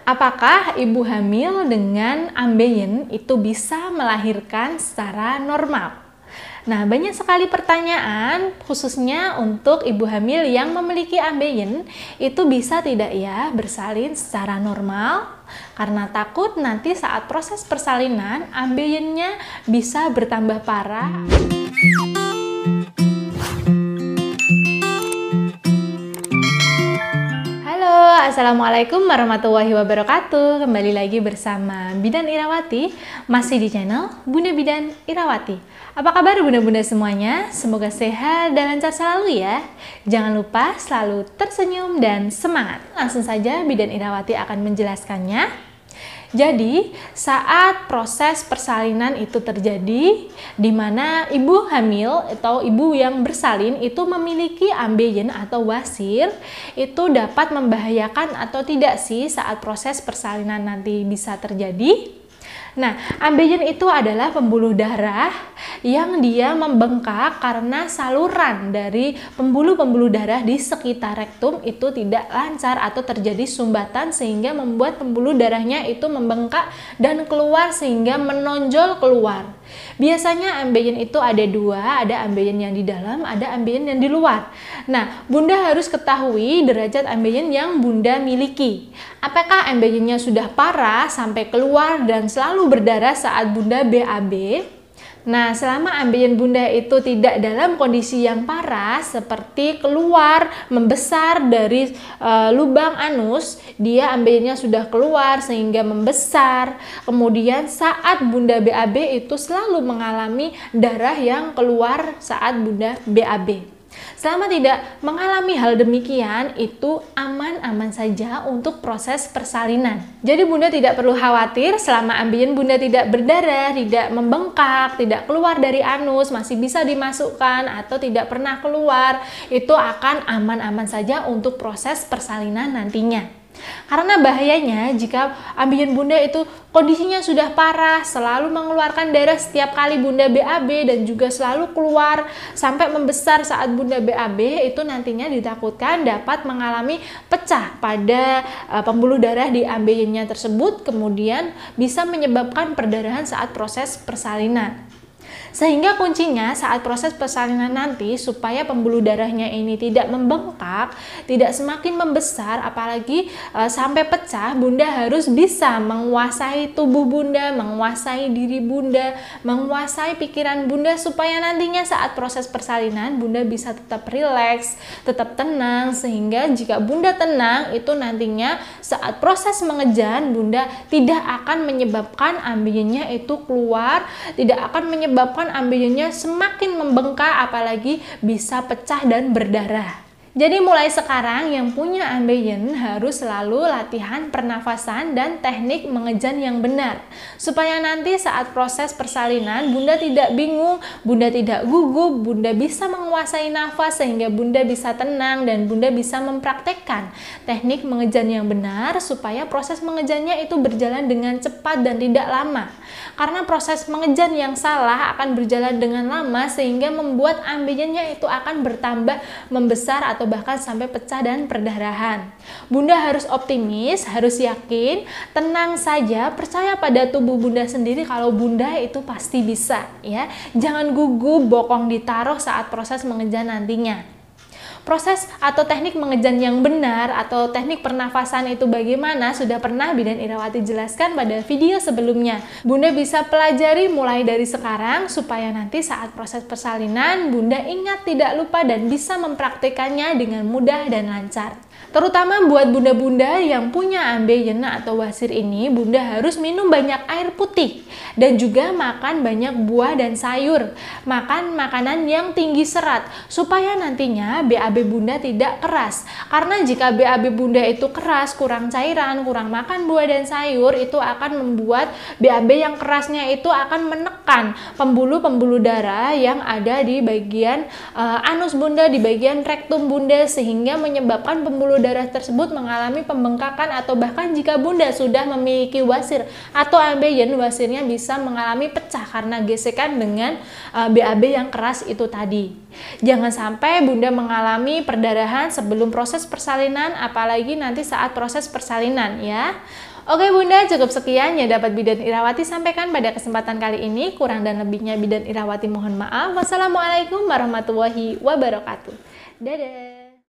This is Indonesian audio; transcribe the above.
Apakah ibu hamil dengan ambeien itu bisa melahirkan secara normal? Nah, banyak sekali pertanyaan khususnya untuk ibu hamil yang memiliki ambeien itu bisa tidak ya bersalin secara normal? Karena takut nanti saat proses persalinan ambeiennya bisa bertambah parah. Assalamualaikum warahmatullahi wabarakatuh. Kembali lagi bersama Bidan Irawati, masih di channel Bunda Bidan Irawati. Apa kabar bunda-bunda semuanya? Semoga sehat dan lancar selalu ya. Jangan lupa selalu tersenyum dan semangat. Langsung saja Bidan Irawati akan menjelaskannya. Jadi, saat proses persalinan itu terjadi, di mana ibu hamil atau ibu yang bersalin itu memiliki ambeien atau wasir, itu dapat membahayakan atau tidak sih saat proses persalinan nanti bisa terjadi? Nah, ambeien itu adalah pembuluh darah yang dia membengkak karena saluran dari pembuluh-pembuluh darah di sekitar rektum itu tidak lancar atau terjadi sumbatan sehingga membuat pembuluh darahnya itu membengkak dan keluar sehingga menonjol keluar. Biasanya ambeien itu ada dua, ada ambeien yang di dalam, ada ambeien yang di luar. Nah, bunda harus ketahui derajat ambeien yang bunda miliki. Apakah ambeiennya sudah parah sampai keluar dan selalu berdarah saat bunda BAB? Nah, selama ambeien bunda itu tidak dalam kondisi yang parah seperti keluar, membesar dari lubang anus, dia ambeiennya sudah keluar sehingga membesar. Kemudian saat bunda BAB itu selalu mengalami darah yang keluar saat bunda BAB. Selama tidak mengalami hal demikian, itu aman-aman saja untuk proses persalinan. Jadi bunda tidak perlu khawatir selama ambeien bunda tidak berdarah, tidak membengkak, tidak keluar dari anus, masih bisa dimasukkan atau tidak pernah keluar, itu akan aman-aman saja untuk proses persalinan nantinya. Karena bahayanya jika ambeien bunda itu kondisinya sudah parah, selalu mengeluarkan darah setiap kali bunda BAB dan juga selalu keluar sampai membesar saat bunda BAB, itu nantinya ditakutkan dapat mengalami pecah pada pembuluh darah di ambeiennya tersebut, kemudian bisa menyebabkan perdarahan saat proses persalinan. Sehingga kuncinya saat proses persalinan nanti supaya pembuluh darahnya ini tidak membengkak, tidak semakin membesar, apalagi sampai pecah, bunda harus bisa menguasai tubuh bunda, menguasai diri bunda, menguasai pikiran bunda supaya nantinya saat proses persalinan bunda bisa tetap rileks, tetap tenang, sehingga jika bunda tenang itu nantinya saat proses mengejan bunda tidak akan menyebabkan ambeiennya itu keluar, tidak akan menyebabkan ambeiennya semakin membengkak, apalagi bisa pecah dan berdarah. Jadi mulai sekarang yang punya ambeien harus selalu latihan pernafasan dan teknik mengejan yang benar. Supaya nanti saat proses persalinan bunda tidak bingung, bunda tidak gugup, bunda bisa menguasai nafas sehingga bunda bisa tenang dan bunda bisa mempraktekkan teknik mengejan yang benar supaya proses mengejannya itu berjalan dengan cepat dan tidak lama. Karena proses mengejan yang salah akan berjalan dengan lama sehingga membuat ambeiennya itu akan bertambah membesar atau bahkan sampai pecah dan perdarahan. Bunda harus optimis, harus yakin, tenang saja, percaya pada tubuh bunda sendiri kalau bunda itu pasti bisa ya. Jangan gugup, bokong ditaruh saat proses mengejan nantinya. Proses atau teknik mengejan yang benar atau teknik pernafasan itu bagaimana sudah pernah Bidan Irawati jelaskan pada video sebelumnya. Bunda bisa pelajari mulai dari sekarang supaya nanti saat proses persalinan bunda ingat, tidak lupa dan bisa mempraktekannya dengan mudah dan lancar. Terutama buat bunda-bunda yang punya ambeien atau wasir ini, bunda harus minum banyak air putih dan juga makan banyak buah dan sayur. Makan makanan yang tinggi serat supaya nantinya BAB bunda tidak keras. Karena jika BAB bunda itu keras, kurang cairan, kurang makan buah dan sayur, itu akan membuat BAB yang kerasnya itu akan menekan pembuluh-pembuluh darah yang ada di bagian anus bunda, di bagian rektum bunda, sehingga menyebabkan pembuluh darah tersebut mengalami pembengkakan atau bahkan jika bunda sudah memiliki wasir atau ambeien, wasirnya bisa mengalami pecah karena gesekan dengan BAB yang keras itu tadi. Jangan sampai bunda mengalami perdarahan sebelum proses persalinan, apalagi nanti saat proses persalinan ya. Oke Bunda, cukup sekian yang dapat Bidan Irawati sampaikan pada kesempatan kali ini. Kurang dan lebihnya Bidan Irawati mohon maaf. Wassalamualaikum warahmatullahi wabarakatuh. Dadah.